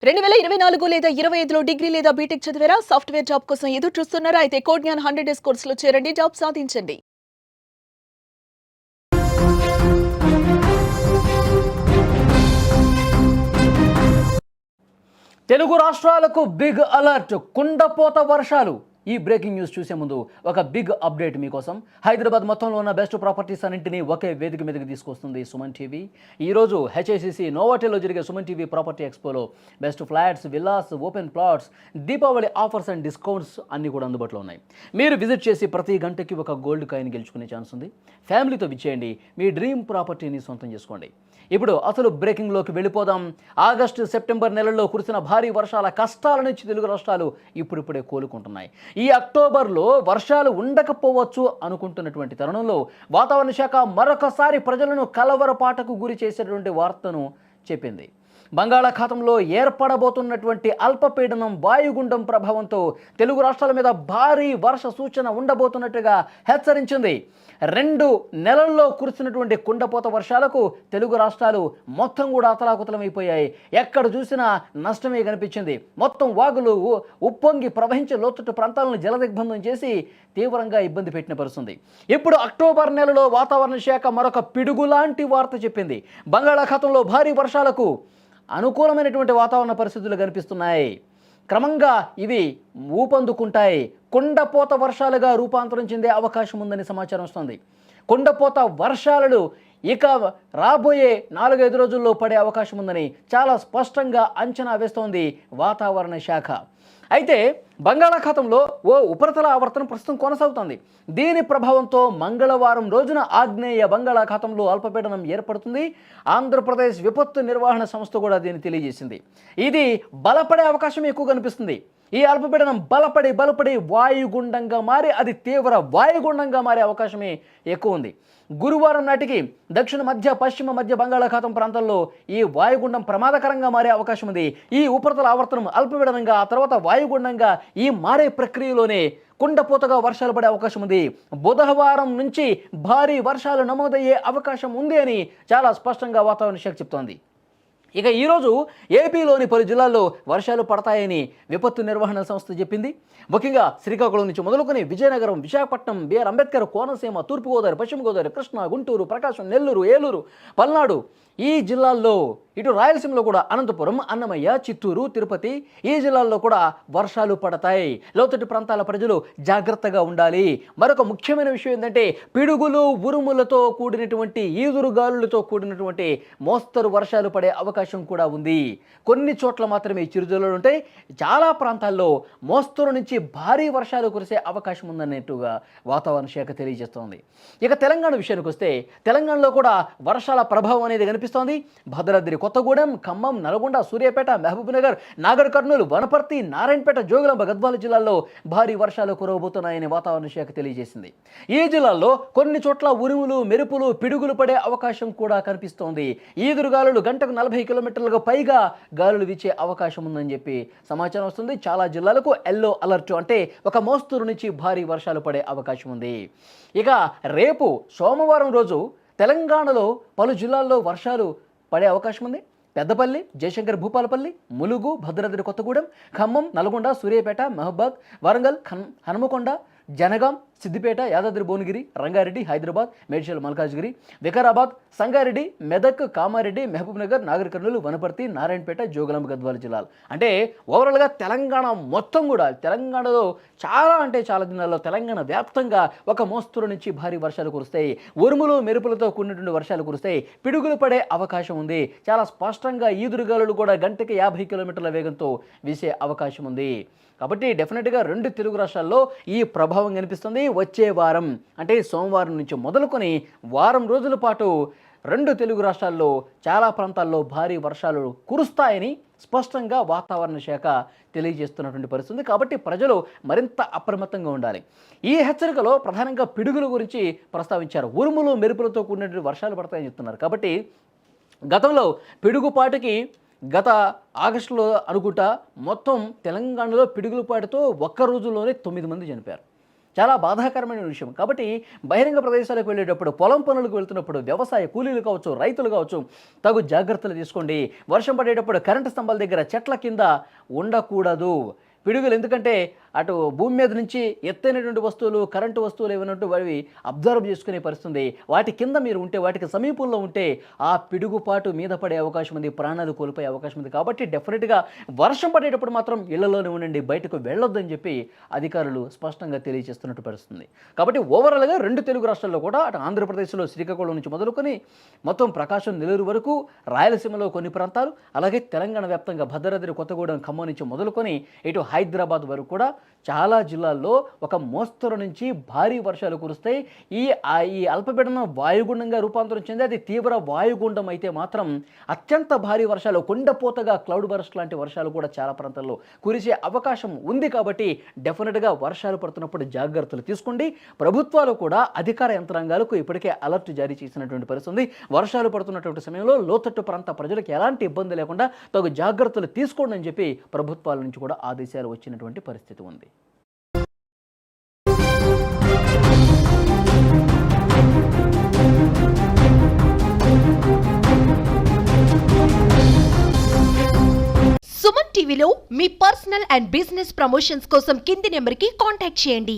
2024 లేదా 25లో డిగ్రీ లేదా బీటెక్ చదివారా? సాఫ్ట్‌వేర్ జాబ్ కోసం ఎదురు చూస్తున్నారా? అయితే కోడ్‌జ్ఞాన్ 100 డేస్ కోర్సులో చేరండి. జాబ్ సాధించండి. తెలుగు రాష్ట్రాలకు బిగ్ అలర్ట్, కుండపోత వర్షాలు. ఈ బ్రేకింగ్ న్యూస్ చూసే ముందు ఒక బిగ్ అప్డేట్ మీకోసం. హైదరాబాద్ మొత్తంలో ఉన్న బెస్ట్ ప్రాపర్టీస్ అన్నింటినీ ఒకే వేదిక మీదకి తీసుకొస్తుంది సుమన్ టీవీ. ఈరోజు హెచ్ఐసిసి నోవాటెల్లో జరిగే సుమన్ టీవీ ప్రాపర్టీ ఎక్స్పోలో best flats, villas, open plots, Deepavali offers and discounts అన్నీ కూడా అందుబాటులో ఉన్నాయి. మీరు విజిట్ చేసి ప్రతి గంటకి ఒక గోల్డ్ కాయిన్ గెలుచుకునే ఛాన్స్ ఉంది. ఫ్యామిలీతో విచ్చేయండి, మీ డ్రీమ్ ప్రాపర్టీని సొంతం చేసుకోండి. ఇప్పుడు అసలు బ్రేకింగ్లోకి వెళ్ళిపోదాం. ఆగస్టు, సెప్టెంబర్ నెలల్లో కురిసిన భారీ వర్షాల కష్టాల నుంచి తెలుగు రాష్ట్రాలు ఇప్పుడిప్పుడే కోలుకుంటున్నాయి. ఈ అక్టోబర్లో వర్షాలు ఉండకపోవచ్చు అనుకుంటున్నటువంటి తరుణంలో వాతావరణ శాఖ మరొకసారి ప్రజలను కలవరపాటకు గురి చేసేటువంటి వార్తను చెప్పింది. బంగాళాఖాతంలో ఏర్పడబోతున్నటువంటి అల్పపీడనం వాయుగుండం ప్రభావంతో తెలుగు రాష్ట్రాల మీద భారీ వర్ష సూచన ఉండబోతున్నట్టుగా హెచ్చరించింది. 2 నెలల్లో కురిసినటువంటి కుండపోత వర్షాలకు తెలుగు రాష్ట్రాలు మొత్తం కూడా అతలాకుతలమైపోయాయి. ఎక్కడ చూసినా నష్టమే కనిపించింది. మొత్తం వాగులు ఉప్పొంగి ప్రవహించే లోతట్టు ప్రాంతాలను జలదిగ్బంధం చేసి తీవ్రంగా ఇబ్బంది పెట్టిన పరిస్థితుంది. ఇప్పుడు అక్టోబర్ నెలలో వాతావరణ శాఖ మరొక పిడుగులాంటి వార్త చెప్పింది. బంగాళాఖాతంలో భారీ వర్షాలకు అనుకూలమైనటువంటి వాతావరణ పరిస్థితులు కనిపిస్తున్నాయి. క్రమంగా ఇవి ఊపందుకుంటాయి. కుండపోత వర్షాలుగా రూపాంతరం చెందే అవకాశం ఉందని సమాచారం వస్తుంది. కుండపోత వర్షాలు ఇక రాబోయే 4-5 రోజుల్లో పడే అవకాశం ఉందని చాలా స్పష్టంగా అంచనా వేస్తోంది వాతావరణ శాఖ. అయితే బంగాళాఖాతంలో ఓ ఉపరితల ఆవర్తనం ప్రస్తుతం కొనసాగుతోంది. దీని ప్రభావంతో మంగళవారం రోజున ఆగ్నేయ బంగాళాఖాతంలో అల్పపీడనం ఏర్పడుతుంది. ఆంధ్రప్రదేశ్ విపత్తు నిర్వహణ సంస్థ కూడా దీన్ని తెలియజేసింది. ఇది బలపడే అవకాశం ఎక్కువ కనిపిస్తుంది. ఈ అల్పపీడనం బలపడి వాయుగుండంగా మారి అది తీవ్ర వాయుగుండంగా మారే అవకాశమే ఎక్కువ ఉంది. గురువారం నాటికి దక్షిణ మధ్య పశ్చిమ మధ్య బంగాళాఖాతం ప్రాంతాల్లో ఈ వాయుగుండం ప్రమాదకరంగా మారే అవకాశం ఉంది. ఈ ఉపరితల ఆవర్తనం అల్పపీడనంగా ఆ తర్వాత వాయుగుండంగా ఈ మారే ప్రక్రియలోనే కుండపోతగా వర్షాలు పడే అవకాశం ఉంది. బుధవారం నుంచి భారీ వర్షాలు నమోదయ్యే అవకాశం ఉంది అని చాలా స్పష్టంగా వాతావరణ శాఖ చెప్తోంది. ఇక ఈరోజు ఏపీలోని పలు జిల్లాల్లో వర్షాలు పడతాయని విపత్తు నిర్వహణ సంస్థ చెప్పింది. ముఖ్యంగా శ్రీకాకుళం నుంచి మొదలుకొని విజయనగరం, విశాఖపట్నం, బిఆర్ అంబేద్కర్, కోనసీమ, తూర్పుగోదావరి, పశ్చిమ గోదావరి, కృష్ణా, గుంటూరు, ప్రకాశం, నెల్లూరు, ఏలూరు, పల్నాడు ఈ జిల్లాల్లో, ఇటు రాయలసీమలో కూడా అనంతపురం, అన్నమయ్య, చిత్తూరు, తిరుపతి ఈ జిల్లాల్లో కూడా వర్షాలు పడతాయి. లోతట్టు ప్రాంతాల ప్రజలు జాగ్రత్తగా ఉండాలి. మరొక ముఖ్యమైన విషయం ఏంటంటే పిడుగులు, ఉరుములతో కూడినటువంటి ఈదురుగాలులతో కూడినటువంటి మోస్తరు వర్షాలు పడే అవకాశం కూడా ఉంది. కొన్ని చోట్ల మాత్రమే చిరుజల్లులు ఉంటాయి. చాలా ప్రాంతాల్లో మోస్తరు నుంచి భారీ వర్షాలు కురిసే అవకాశం ఉందన్నట్టుగా వాతావరణ శాఖ తెలియజేస్తోంది. ఇక తెలంగాణ విషయానికి వస్తే తెలంగాణలో కూడా వర్షాల ప్రభావం అనేది కనిపిస్తోంది. భద్రాద్రి కొత్తగూడెం, ఖమ్మం, నల్గొండ, సూర్యాపేట, మహబూబ్నగర్, నాగర్ కర్నూలు, వనపర్తి, నారాయణపేట, జోగులాంబ, గద్వాల జిల్లాల్లో భారీ వర్షాలు కురవబోతున్నాయని వాతావరణ శాఖ తెలియజేసింది. ఈ జిల్లాల్లో కొన్ని చోట్ల ఉరుములు, మెరుపులు, పిడుగులు పడే అవకాశం కూడా కనిపిస్తోంది. ఈదురుగాలులు గంటకు 40 కిలోమీటర్లకు పైగా గాలులు వీచే అవకాశం ఉందని చెప్పి సమాచారం వస్తుంది. చాలా జిల్లాలకు ఎల్లో అలర్ట్, అంటే ఒక మోస్తరు నుంచి భారీ వర్షాలు పడే అవకాశం ఉంది. ఇక రేపు సోమవారం రోజు తెలంగాణలో పలు జిల్లాల్లో వర్షాలు పడే అవకాశం ఉంది. పెద్దపల్లి, జయశంకర్ భూపాలపల్లి, ములుగు, భద్రాద్రి కొత్తగూడెం, ఖమ్మం, నల్గొండ, సూర్యాపేట, మహబాద్, వరంగల్, హనుమకొండ, జనగాం, సిద్దిపేట, యాదాద్రి భువనగిరి, రంగారెడ్డి, హైదరాబాద్, మేడ్చల్ మల్కాజ్గిరి, వికారాబాద్, సంగారెడ్డి, మెదక్, కామారెడ్డి, మహబూబ్నగర్, నాగర్ కర్నూలు, వనపర్తి, నారాయణపేట, జోగులాంబ, గద్వాల జిల్లాలు. అంటే ఓవరాల్గా తెలంగాణ మొత్తం కూడా, తెలంగాణలో చాలా జిల్లాల్లో తెలంగాణ వ్యాప్తంగా ఒక మోస్తరు నుంచి భారీ వర్షాలు కురుస్తాయి. ఉరుములు, మెరుపులతో కూడినటువంటి వర్షాలు కురుస్తాయి. పిడుగులు పడే అవకాశం ఉంది. చాలా స్పష్టంగా ఈదురుగాలులు కూడా గంటకి 50 కిలోమీటర్ల వేగంతో వీసే అవకాశం ఉంది. కాబట్టి డెఫినెట్గా 2 తెలుగు రాష్ట్రాల్లో ఈ ప్రభావం కనిపిస్తుంది. వచ్చే వారం అంటే సోమవారం నుంచి మొదలుకొని వారం రోజుల పాటు 2 తెలుగు రాష్ట్రాల్లో చాలా ప్రాంతాల్లో భారీ వర్షాలు కురుస్తాయని స్పష్టంగా వాతావరణ శాఖ తెలియజేస్తున్నటువంటి పరిస్థితి. కాబట్టి ప్రజలు మరింత అప్రమత్తంగా ఉండాలి. ఈ హెచ్చరికలో ప్రధానంగా పిడుగుల గురించి ప్రస్తావించారు. ఉరుములు, మెరుపులతో కూడినటువంటి వర్షాలు పడతాయని చెప్తున్నారు. కాబట్టి గతంలో పిడుగుపాటుకి గత ఆగస్టులో అనుకుంటా మొత్తం తెలంగాణలో పిడుగులపాటుతో ఒక్క రోజులోనే 9 మంది చనిపోయారు. చాలా బాధాకరమైన విషయం. కాబట్టి బహిరంగ ప్రదేశాలకు వెళ్ళేటప్పుడు, పొలం పనులకు వెళ్తున్నప్పుడు, వ్యవసాయ కూలీలు కావచ్చు, రైతులు కావచ్చు, తగు జాగ్రత్తలు తీసుకోండి. వర్షం పడేటప్పుడు కరెంటు స్తంభాల దగ్గర, చెట్ల కింద ఉండకూడదు. పిడుగులు ఎందుకంటే అటు భూమి మీద నుంచి ఎత్తైనటువంటి వస్తువులు, కరెంటు వస్తువులు ఏమైనట్టు అవి అబ్జర్వ్ చేసుకునే పరిస్థితుంది. వాటి కింద మీరు ఉంటే, వాటికి సమీపంలో ఉంటే ఆ పిడుగుపాటు మీద పడే అవకాశం ఉంది, ప్రాణాలు కోల్పోయే అవకాశం ఉంది. కాబట్టి డెఫినెట్గా వర్షం పడేటప్పుడు మాత్రం ఇళ్లలోనే ఉండండి, బయటకు వెళ్ళొద్దని చెప్పి అధికారులు స్పష్టంగా తెలియజేస్తున్నట్టు పరిస్థితుంది. కాబట్టి ఓవరాల్గా 2 తెలుగు రాష్ట్రాల్లో కూడా, అటు ఆంధ్రప్రదేశ్లో శ్రీకాకుళం నుంచి మొదలుకొని మొత్తం ప్రకాశం, నెల్లూరు వరకు, రాయలసీమలో కొన్ని ప్రాంతాలు, అలాగే తెలంగాణ వ్యాప్తంగా భద్రాద్రి కొత్తగూడెం, ఖమ్మం నుంచి మొదలుకొని ఇటు హైదరాబాద్ వరకు కూడా చాలా జిల్లాల్లో ఒక మోస్తరు నుంచి భారీ వర్షాలు కురుస్తాయి. ఈ అల్పపీడనం వాయుగుండంగా రూపాంతరం చెంది అది తీవ్ర వాయుగుండం అయితే మాత్రం అత్యంత భారీ వర్షాలు, కొండపోతగా క్లౌడ్ బర్స్ట్ లాంటి వర్షాలు కూడా చాలా ప్రాంతాల్లో కురిసే అవకాశం ఉంది. కాబట్టి డెఫినెట్గా వర్షాలు పడుతున్నప్పుడు జాగ్రత్తలు తీసుకోండి. ప్రభుత్వాలు కూడా అధికార యంత్రాంగాలకు ఇప్పటికే అలర్ట్ జారీ చేసినటువంటి పరిస్థితి ఉంది. వర్షాలు పడుతున్నటువంటి సమయంలో లోతట్టు ప్రాంత ప్రజలకు ఎలాంటి ఇబ్బంది లేకుండా తగు జాగ్రత్తలు తీసుకోండి అని చెప్పి ప్రభుత్వాల నుంచి కూడా ఆదేశాలు వచ్చినటువంటి పరిస్థితి ఉంది. సుమన్ టీవీలో మీ పర్సనల్ అండ్ బిజినెస్ ప్రమోషన్స్ కోసం కింది నెంబర్కి కాంటాక్ట్ చేయండి.